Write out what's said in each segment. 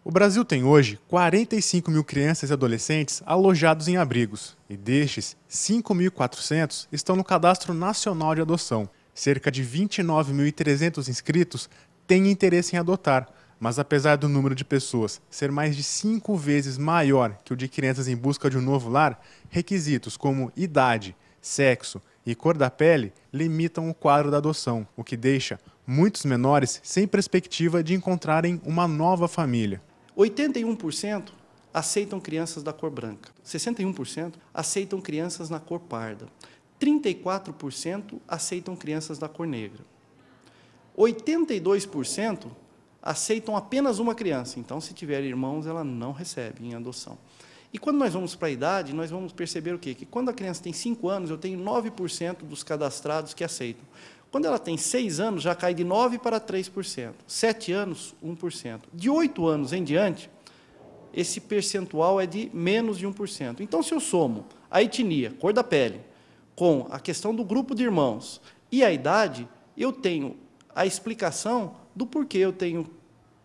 O Brasil tem hoje 45 mil crianças e adolescentes alojados em abrigos, e destes, 5.400 estão no Cadastro Nacional de Adoção. Cerca de 29.300 inscritos têm interesse em adotar, mas apesar do número de pessoas ser mais de 5 vezes maior que o de crianças em busca de um novo lar, requisitos como idade, sexo e cor da pele limitam o quadro da adoção, o que deixa muitos menores sem perspectiva de encontrarem uma nova família. 81% aceitam crianças da cor branca, 61% aceitam crianças na cor parda, 34% aceitam crianças da cor negra, 82% aceitam apenas uma criança, então se tiver irmãos ela não recebe em adoção. E quando nós vamos para a idade, nós vamos perceber o quê? Que quando a criança tem 5 anos, eu tenho 9% dos cadastrados que aceitam. Quando ela tem 6 anos, já cai de 9% para 3%. 7 anos, 1%. De 8 anos em diante, esse percentual é de menos de 1%. Então, se eu somo a etnia, cor da pele, com a questão do grupo de irmãos e a idade, eu tenho a explicação do porquê eu tenho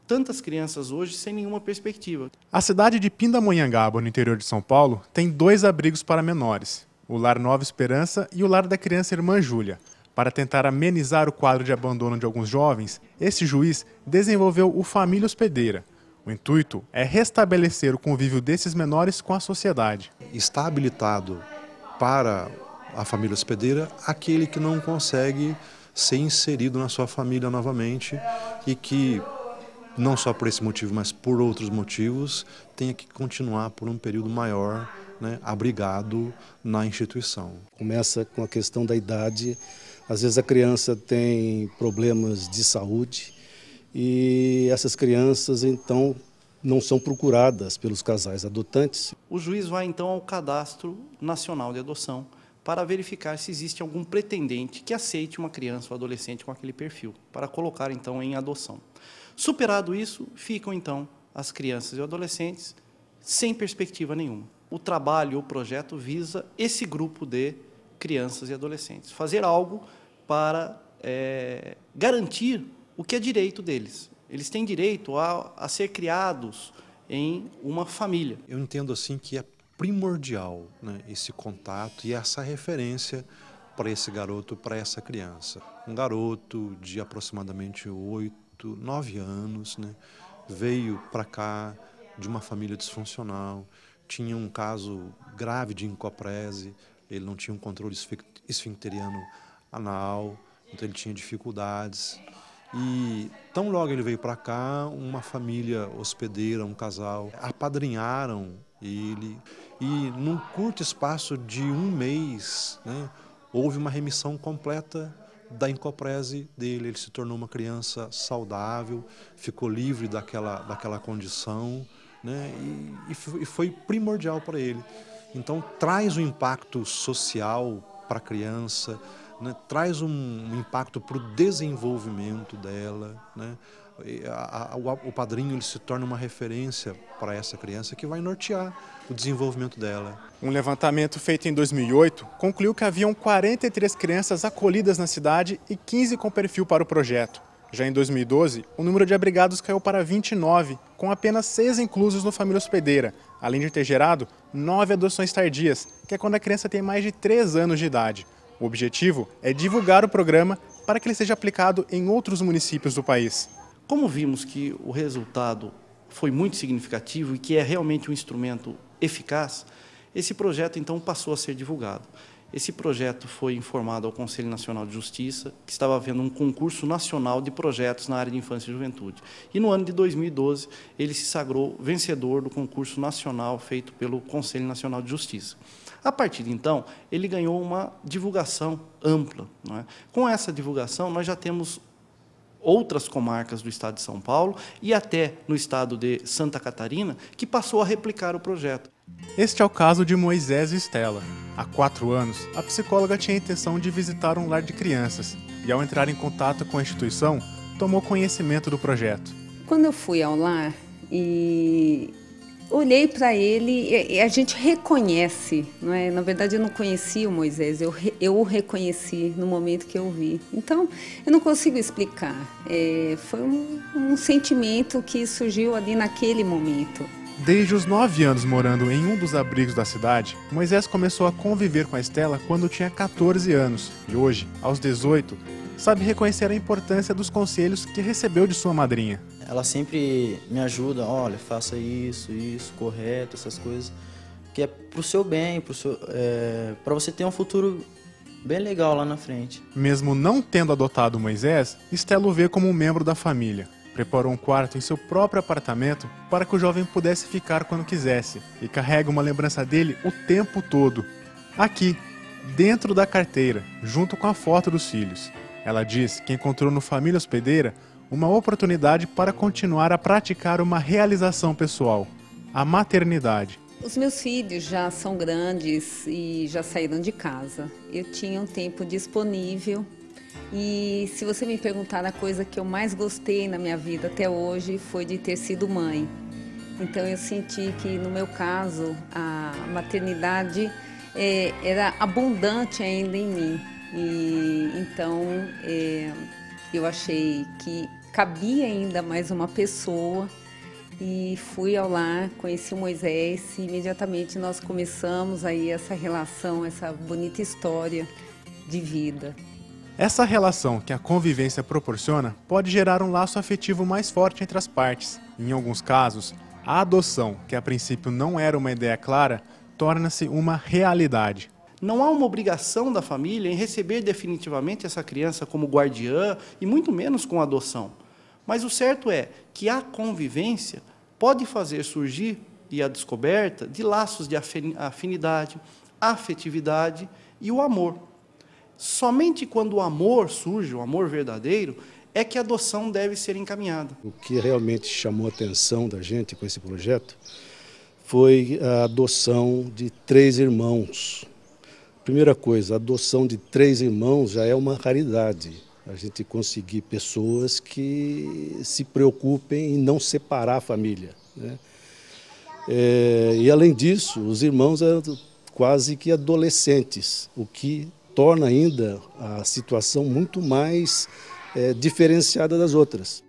tantas crianças hoje sem nenhuma perspectiva. A cidade de Pindamonhangaba, no interior de São Paulo, tem 2 abrigos para menores, o Lar Nova Esperança e o Lar da Criança Irmã Júlia. Para tentar amenizar o quadro de abandono de alguns jovens, esse juiz desenvolveu o Família Hospedeira. O intuito é restabelecer o convívio desses menores com a sociedade. Está habilitado para a família hospedeira aquele que não consegue ser inserido na sua família novamente e que, não só por esse motivo, mas por outros motivos, tenha que continuar por um período maior, abrigado na instituição. Começa com a questão da idade. Às vezes a criança tem problemas de saúde e essas crianças, então, não são procuradas pelos casais adotantes. O juiz vai, então, ao Cadastro Nacional de Adoção para verificar se existe algum pretendente que aceite uma criança ou adolescente com aquele perfil, para colocar, então, em adoção. Superado isso, ficam, então, as crianças e adolescentes sem perspectiva nenhuma. O trabalho, o projeto visa esse grupo de crianças e adolescentes, fazer algo para garantir o que é direito deles. Eles têm direito a ser criados em uma família. Eu entendo assim que é primordial, esse contato e essa referência para esse garoto, para essa criança. Um garoto de aproximadamente 8, 9 anos, veio para cá de uma família disfuncional, tinha um caso grave de encoprese, ele não tinha um controle esfincteriano anal, então ele tinha dificuldades. E tão logo ele veio para cá, uma família hospedeira, um casal, apadrinharam ele e num curto espaço de 1 mês, houve uma remissão completa da encoprese dele. Ele se tornou uma criança saudável, ficou livre daquela condição, e foi primordial para ele. Então traz um impacto social para a criança, traz um impacto para o desenvolvimento dela, O padrinho ele se torna uma referência para essa criança que vai nortear o desenvolvimento dela. Um levantamento feito em 2008 concluiu que haviam 43 crianças acolhidas na cidade e 15 com perfil para o projeto. Já em 2012, o número de abrigados caiu para 29, com apenas 6 inclusos no Família Hospedeira, além de ter gerado 9 adoções tardias, que é quando a criança tem mais de 3 anos de idade. O objetivo é divulgar o programa para que ele seja aplicado em outros municípios do país. Como vimos que o resultado foi muito significativo e que é realmente um instrumento eficaz, esse projeto, então, passou a ser divulgado. Esse projeto foi informado ao Conselho Nacional de Justiça, que estava havendo um concurso nacional de projetos na área de infância e juventude. E no ano de 2012, ele se sagrou vencedor do concurso nacional feito pelo Conselho Nacional de Justiça. A partir de então, ele ganhou uma divulgação ampla. Com essa divulgação, nós já temos outras comarcas do estado de São Paulo e até no estado de Santa Catarina, que passou a replicar o projeto. Este é o caso de Moisés e Estela. Há 4 anos, a psicóloga tinha a intenção de visitar um lar de crianças e, ao entrar em contato com a instituição, tomou conhecimento do projeto. Quando eu fui ao lar, olhei para ele e a gente reconhece, não é? Na verdade, eu não conhecia o Moisés, eu o reconheci no momento que eu vi. Então, eu não consigo explicar. Foi um sentimento que surgiu ali naquele momento. Desde os 9 anos morando em um dos abrigos da cidade, Moisés começou a conviver com a Estela quando tinha 14 anos e hoje, aos 18, sabe reconhecer a importância dos conselhos que recebeu de sua madrinha. Ela sempre me ajuda, olha, faça isso, correto, essas coisas, que é pro seu bem, para você ter um futuro bem legal lá na frente. Mesmo não tendo adotado Moisés, Estela o vê como um membro da família. Preparou um quarto em seu próprio apartamento para que o jovem pudesse ficar quando quisesse e carrega uma lembrança dele o tempo todo. Aqui, dentro da carteira, junto com a foto dos filhos. Ela diz que encontrou no Família Hospedeira uma oportunidade para continuar a praticar uma realização pessoal, a maternidade. Os meus filhos já são grandes e já saíram de casa. Eu tinha um tempo disponível e se você me perguntar a coisa que eu mais gostei na minha vida até hoje foi de ter sido mãe. Então eu senti que no meu caso a maternidade era abundante ainda em mim. E então eu achei que cabia ainda mais uma pessoa e fui ao lar, conheci o Moisés e imediatamente nós começamos aí essa relação, essa bonita história de vida. Essa relação que a convivência proporciona pode gerar um laço afetivo mais forte entre as partes. Em alguns casos, a adoção, que a princípio não era uma ideia clara, torna-se uma realidade. Não há uma obrigação da família em receber definitivamente essa criança como guardiã e muito menos com adoção. Mas o certo é que a convivência pode fazer surgir e a descoberta de laços de afinidade, afetividade e o amor. Somente quando o amor surge, o amor verdadeiro, é que a adoção deve ser encaminhada. O que realmente chamou a atenção da gente com esse projeto foi a adoção de 3 irmãos. Primeira coisa, a adoção de 3 irmãos já é uma raridade. A gente conseguir pessoas que se preocupem em não separar a família, né? E além disso, os irmãos eram quase que adolescentes, o que torna ainda a situação muito mais diferenciada das outras.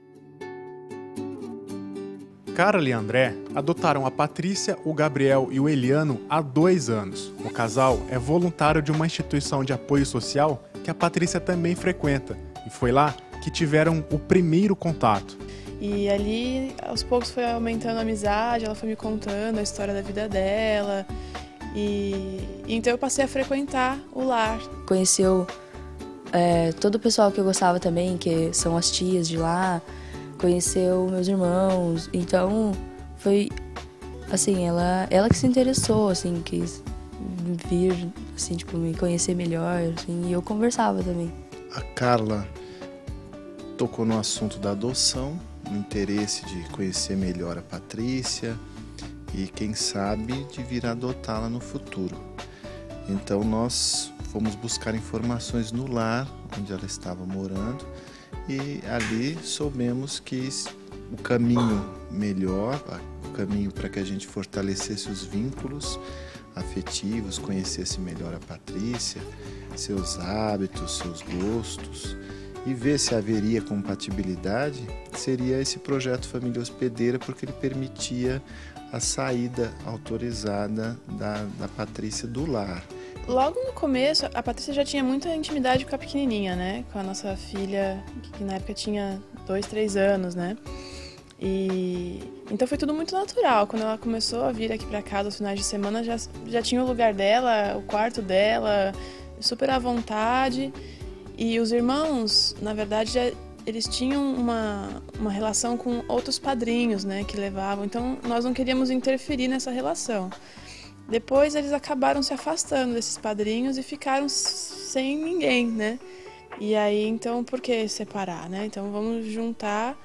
Carla e André adotaram a Patrícia, o Gabriel e o Eliano há 2 anos. O casal é voluntário de uma instituição de apoio social que a Patrícia também frequenta, e foi lá que tiveram o primeiro contato. E ali, aos poucos, foi aumentando a amizade, ela foi me contando a história da vida dela, e então eu passei a frequentar o lar. Conheceu todo o pessoal que eu gostava também, que são as tias de lá, conheceu meus irmãos, então foi assim, ela que se interessou, assim, quis vir, assim, tipo, me conhecer melhor, assim, e eu conversava também. A Carla tocou no assunto da adoção, no interesse de conhecer melhor a Patrícia e, quem sabe, de vir adotá-la no futuro. Então nós fomos buscar informações no lar onde ela estava morando e ali soubemos que o caminho melhor, o caminho para que a gente fortalecesse os vínculos afetivos, conhecesse melhor a Patrícia, seus hábitos, seus gostos e ver se haveria compatibilidade, seria esse projeto Família Hospedeira, porque ele permitia a saída autorizada da Patrícia do lar. Logo no começo, a Patrícia já tinha muita intimidade com a pequenininha, né? Com a nossa filha, que na época tinha 2, 3 anos, né? E então foi tudo muito natural. Quando ela começou a vir aqui para casa aos finais de semana, já tinha o lugar dela, o quarto dela, super à vontade. E os irmãos, na verdade, eles tinham uma relação com outros padrinhos, né, que levavam. Então nós não queríamos interferir nessa relação. Depois eles acabaram se afastando desses padrinhos e ficaram sem ninguém, né? E aí, então, por que separar, né? Então vamos juntar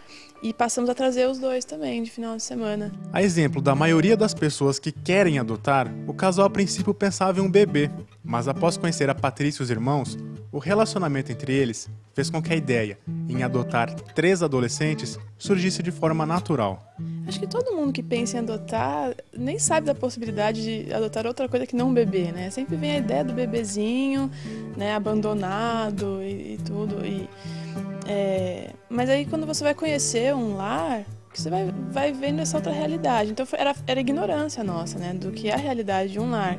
e passamos a trazer os 2 também de final de semana. A exemplo da maioria das pessoas que querem adotar, o casal a princípio pensava em um bebê, mas após conhecer a Patrícia e os irmãos, O relacionamento entre eles fez com que a ideia em adotar 3 adolescentes surgisse de forma natural. Acho que todo mundo que pensa em adotar nem sabe da possibilidade de adotar outra coisa que não um bebê, né? Sempre vem a ideia do bebezinho, né, abandonado e tudo. Mas aí quando você vai conhecer um lar, você vai vendo essa outra realidade. Então era ignorância nossa, né, do que é a realidade de um lar.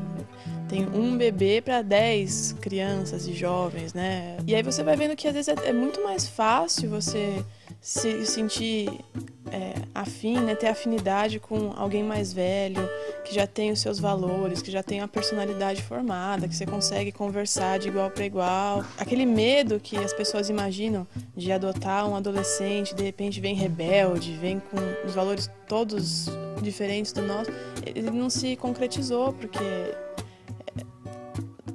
Tem um bebê para 10 crianças e jovens, né? E aí você vai vendo que às vezes é muito mais fácil você se sentir afim, né? Ter afinidade com alguém mais velho, que já tem os seus valores, que já tem uma personalidade formada, que você consegue conversar de igual para igual. Aquele medo que as pessoas imaginam de adotar um adolescente, de repente vem rebelde, vem com os valores todos diferentes do nosso, ele não se concretizou, porque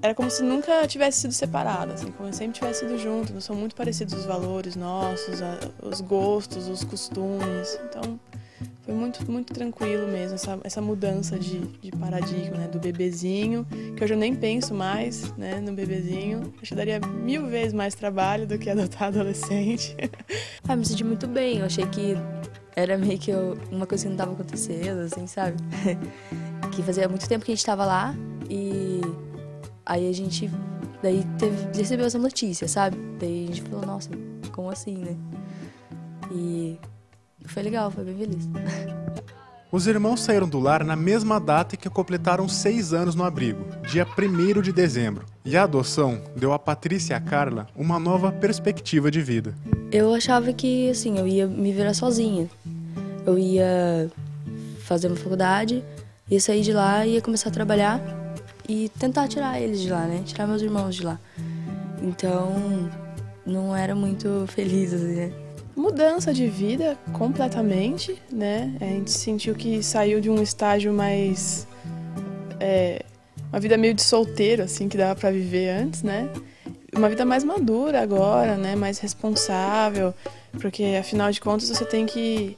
era como se nunca tivesse sido separado, assim, como se sempre tivesse sido junto. Não são muito parecidos os valores nossos, os gostos, os costumes. Então, foi muito, muito tranquilo mesmo essa mudança de paradigma, né, do bebezinho, que hoje eu nem penso mais, né, no bebezinho. Acho que daria 1000 vezes mais trabalho do que adotar adolescente. Me senti muito bem. Eu achei que era meio que uma coisa que não estava acontecendo, assim, sabe? Que fazia muito tempo que a gente estava lá e aí a gente recebeu essa notícia, sabe? Daí a gente falou, nossa, como assim, né? E foi legal, foi bem feliz. Os irmãos saíram do lar na mesma data que completaram 6 anos no abrigo, dia 1º de dezembro. E a adoção deu a Patrícia e a Carla uma nova perspectiva de vida. Eu achava que, assim, eu ia me virar sozinha. Eu ia fazer uma faculdade, ia sair de lá, ia começar a trabalhar e tentar tirar eles de lá, né? Tirar meus irmãos de lá. Então, não era muito feliz, assim, né? Mudança de vida completamente, né? A gente sentiu que saiu de um estágio mais... uma vida meio de solteiro, assim, que dava pra viver antes, né? Uma vida mais madura agora, né? Mais responsável, porque, afinal de contas, você tem que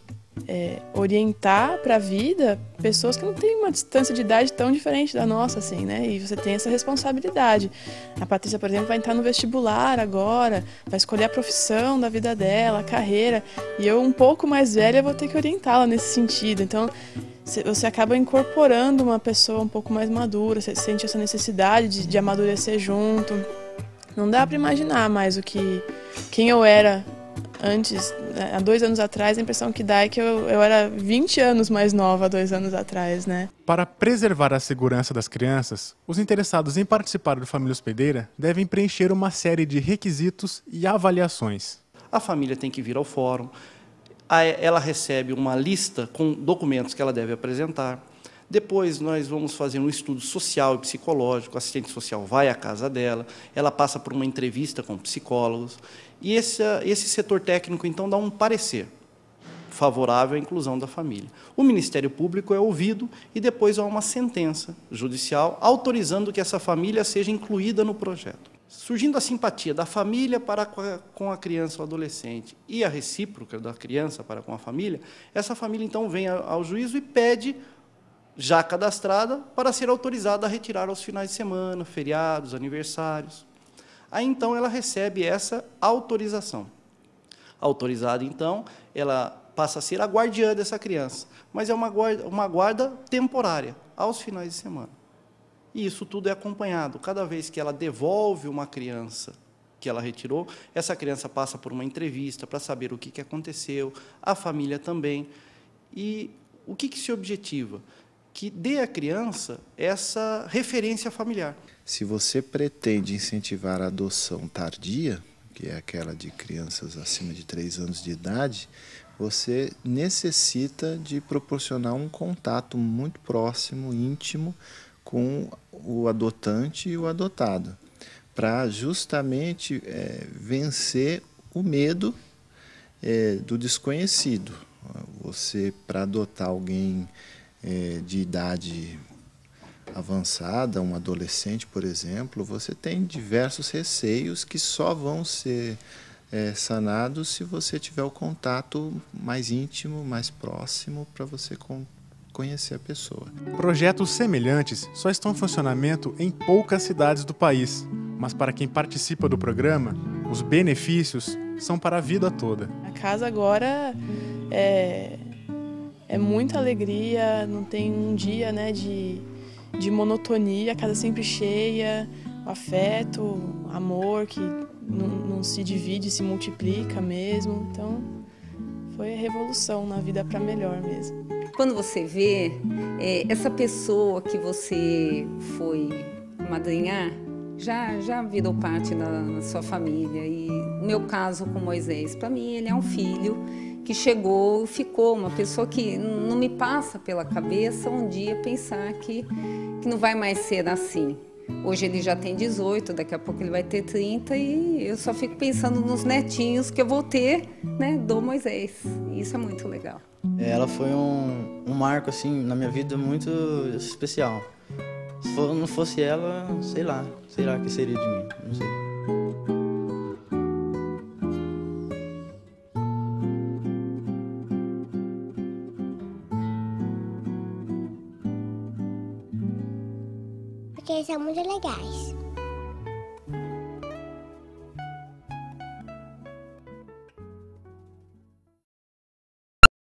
orientar para a vida pessoas que não têm uma distância de idade tão diferente da nossa, assim, né? E você tem essa responsabilidade. A Patrícia, por exemplo, vai entrar no vestibular agora, vai escolher a profissão da vida dela, a carreira, e eu, um pouco mais velha, vou ter que orientá-la nesse sentido. Então, você acaba incorporando uma pessoa um pouco mais madura, você sente essa necessidade de amadurecer junto. Não dá para imaginar mais quem eu era antes, há 2 anos atrás. A impressão que dá é que eu era 20 anos mais nova há 2 anos atrás, né? Para preservar a segurança das crianças, os interessados em participar do Família Hospedeira devem preencher uma série de requisitos e avaliações. A família tem que vir ao fórum, ela recebe uma lista com documentos que ela deve apresentar. Depois nós vamos fazer um estudo social e psicológico, o assistente social vai à casa dela, ela passa por uma entrevista com psicólogos, e esse setor técnico, então, dá um parecer favorável à inclusão da família. O Ministério Público é ouvido e depois há uma sentença judicial autorizando que essa família seja incluída no projeto. Surgindo a simpatia da família para com a criança ou adolescente e a recíproca da criança para com a família, essa família, então, vem ao juízo e pede, já cadastrada, para ser autorizada a retirar aos finais de semana, feriados, aniversários. Aí, então, ela recebe essa autorização. Autorizada, então, ela passa a ser a guardiã dessa criança, mas é uma guarda temporária, aos finais de semana. E isso tudo é acompanhado. Cada vez que ela devolve uma criança que ela retirou, essa criança passa por uma entrevista para saber o que aconteceu, a família também. E o que se objetiva? Que dê à criança essa referência familiar. Se você pretende incentivar a adoção tardia, que é aquela de crianças acima de 3 anos de idade, você necessita de proporcionar um contato muito próximo, íntimo, com o adotante e o adotado, para justamente vencer o medo do desconhecido. Você, para adotar alguém de idade avançada, um adolescente, por exemplo, você tem diversos receios que só vão ser sanados se você tiver o contato mais íntimo, mais próximo, para você conhecer a pessoa. Projetos semelhantes só estão em funcionamento em poucas cidades do país. Mas para quem participa do programa, os benefícios são para a vida toda. A casa agora é muita alegria, não tem um dia, né, de monotonia, a casa sempre cheia, o afeto, o amor que não se divide, se multiplica mesmo. Então, foi a revolução na vida para melhor mesmo. Quando você vê essa pessoa que você foi madrinhar, já virou parte da sua família. E no meu caso com Moisés, para mim ele é um filho que chegou e ficou, uma pessoa que não me passa pela cabeça um dia pensar que não vai mais ser assim. Hoje ele já tem 18, daqui a pouco ele vai ter 30 e eu só fico pensando nos netinhos que eu vou ter, né, do Moisés. E isso é muito legal. Ela foi um marco assim na minha vida muito especial. Se não fosse ela, sei lá o que seria de mim, não sei. Porque eles são muito legais.